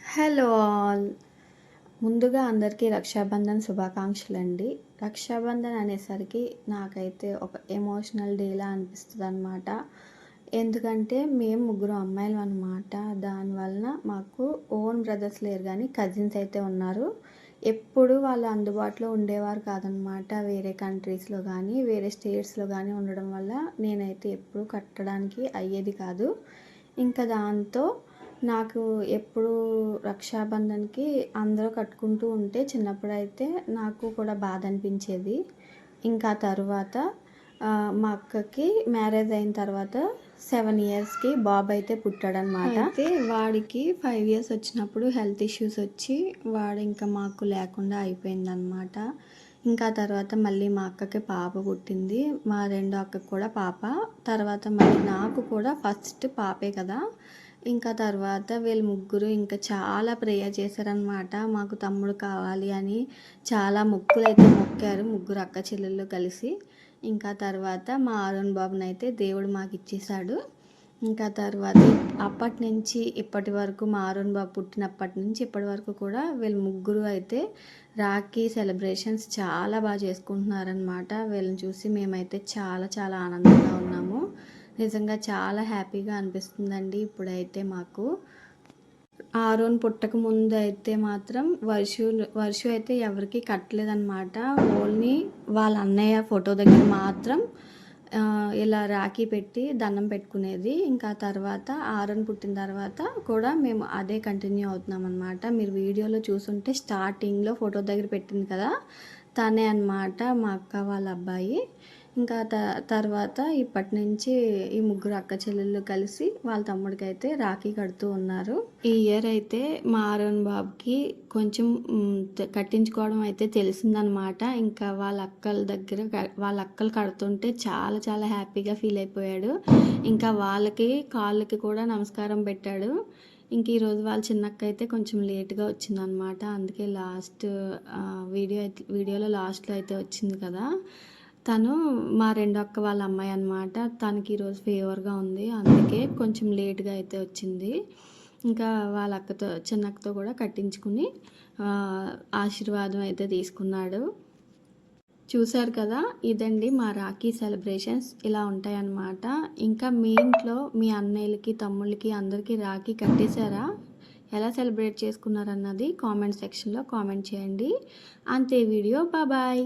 Hello all. ముందుగా అందరికీ రక్షాబంధన్ శుభాకాంక్షలండి. రక్షాబంధన్ అనేసరికి నాకైతే ఒక ఎమోషనల్ డేలా అనిపిస్తుందనమాట. ఎందుకంటే మేము ముగ్గురు అమ్మాయిలం అనమాట. దానివలన మాకు ఓన్ బ్రదర్స్ లేరు కానీ కజిన్స్ అయితే ఉన్నారు. ఎప్పుడు వాళ్ళు అందుబాటులో ఉండేవారు కాదనమాట. వేరే కంట్రీస్లో కానీ వేరే స్టేట్స్లో కానీ ఉండడం వల్ల నేనైతే ఎప్పుడు కట్టడానికి అయ్యేది కాదు. ఇంకా దాంతో నాకు ఎప్పుడు రక్షాబంధన్‌కి అందరూ కట్టుకుంటూ ఉంటే చిన్నప్పుడైతే నాకు కూడా బాధ అనిపించేది. ఇంకా తరువాత మా అక్కకి మ్యారేజ్ అయిన తర్వాత 7 ఇయర్స్‌కి బాబు అయితే పుట్టాడనమాట. అయితే వాడికి 5 ఇయర్స్ వచ్చినప్పుడు హెల్త్ ఇష్యూస్ వచ్చి వాడు ఇంకా మాకు లేకుండా అయిపోయిందనమాట. ఇంకా తర్వాత మళ్ళీ మా అక్కకి పాప పుట్టింది. మా రెండో అక్కకి కూడా పాప. తర్వాత మళ్ళీ నాకు కూడా ఫస్ట్ పాపే కదా! ఇంకా తర్వాత వీళ్ళు ముగ్గురు ఇంకా చాలా ప్రేయర్ చేశారనమాట. మాకు తమ్ముడు కావాలి అని చాలా మొక్కులైతే మొక్కారు ముగ్గురు అక్క చెల్లెళ్ళు కలిసి. ఇంకా తర్వాత మా అరుణ్ బాబునైతే దేవుడు మాకు ఇచ్చేశాడు. ఇంకా తర్వాత అప్పటి నుంచి ఇప్పటి వరకు మా అరుణ్ బాబు పుట్టినప్పటి నుంచి ఇప్పటి వరకు కూడా వీళ్ళు ముగ్గురు అయితే రాఖీ సెలబ్రేషన్స్ చాలా బాగా చేసుకుంటున్నారనమాట. వీళ్ళని చూసి మేమైతే చాలా చాలా ఆనందంగా ఉన్నాము. నిజంగా చాలా హ్యాపీగా అనిపిస్తుందండి ఇప్పుడైతే మాకు. ఆరోన్ పుట్టక ముందు అయితే మాత్రం వర్షు అయితే ఎవరికి కట్టలేదన్నమాట. ఓన్లీ వాళ్ళ అన్నయ్య ఫోటో దగ్గర మాత్రం ఇలా రాఖీ పెట్టి దండం పెట్టుకునేది. ఇంకా తర్వాత ఆరోన్ పుట్టిన తర్వాత కూడా మేము అదే కంటిన్యూ అవుతున్నాం అనమాట. మీరు వీడియోలో చూసుంటే స్టార్టింగ్లో ఫోటో దగ్గర పెట్టింది కదా, తనే అనమాట మా అక్క వాళ్ళ అబ్బాయి. ఇంకా తర్వాత ఇప్పటి నుంచి ఈ ముగ్గురు అక్క చెల్లెళ్ళు కలిసి వాళ్ళ తమ్ముడికి అయితే రాఖీ కడుతూ ఉన్నారు. ఈ ఇయర్ అయితే మా అరుణ్ బాబుకి కొంచెం కట్టించుకోవడం అయితే తెలిసిందనమాట. ఇంకా వాళ్ళ అక్కలు కడుతుంటే చాలా చాలా హ్యాపీగా ఫీల్ అయిపోయాడు. ఇంకా వాళ్ళకి కాళ్ళకి కూడా నమస్కారం పెట్టాడు. ఇంక ఈరోజు వాళ్ళ చిన్నక్క అయితే కొంచెం లేట్గా వచ్చిందనమాట. అందుకే వీడియోలో లాస్ట్లో అయితే వచ్చింది కదా, తను మా రెండో అక్క వాళ్ళ అమ్మాయి అనమాట. తనకి ఈరోజు ఫీవర్గా ఉంది, అందుకే కొంచెం లేట్గా అయితే వచ్చింది. ఇంకా వాళ్ళ చిన్నక్కతో కూడా కట్టించుకుని ఆశీర్వాదం అయితే తీసుకున్నాడు. చూశారు కదా, ఇదండి మా రాఖీ సెలబ్రేషన్స్ ఇలా ఉంటాయన్నమాట. ఇంకా మీ ఇంట్లో మీ అన్నయ్యలకి తమ్ముళ్ళకి అందరికీ రాఖీ కట్టేశారా? ఎలా సెలబ్రేట్ చేసుకున్నారన్నది కామెంట్ సెక్షన్లో కామెంట్ చేయండి. అంతే వీడియో. బాయ్.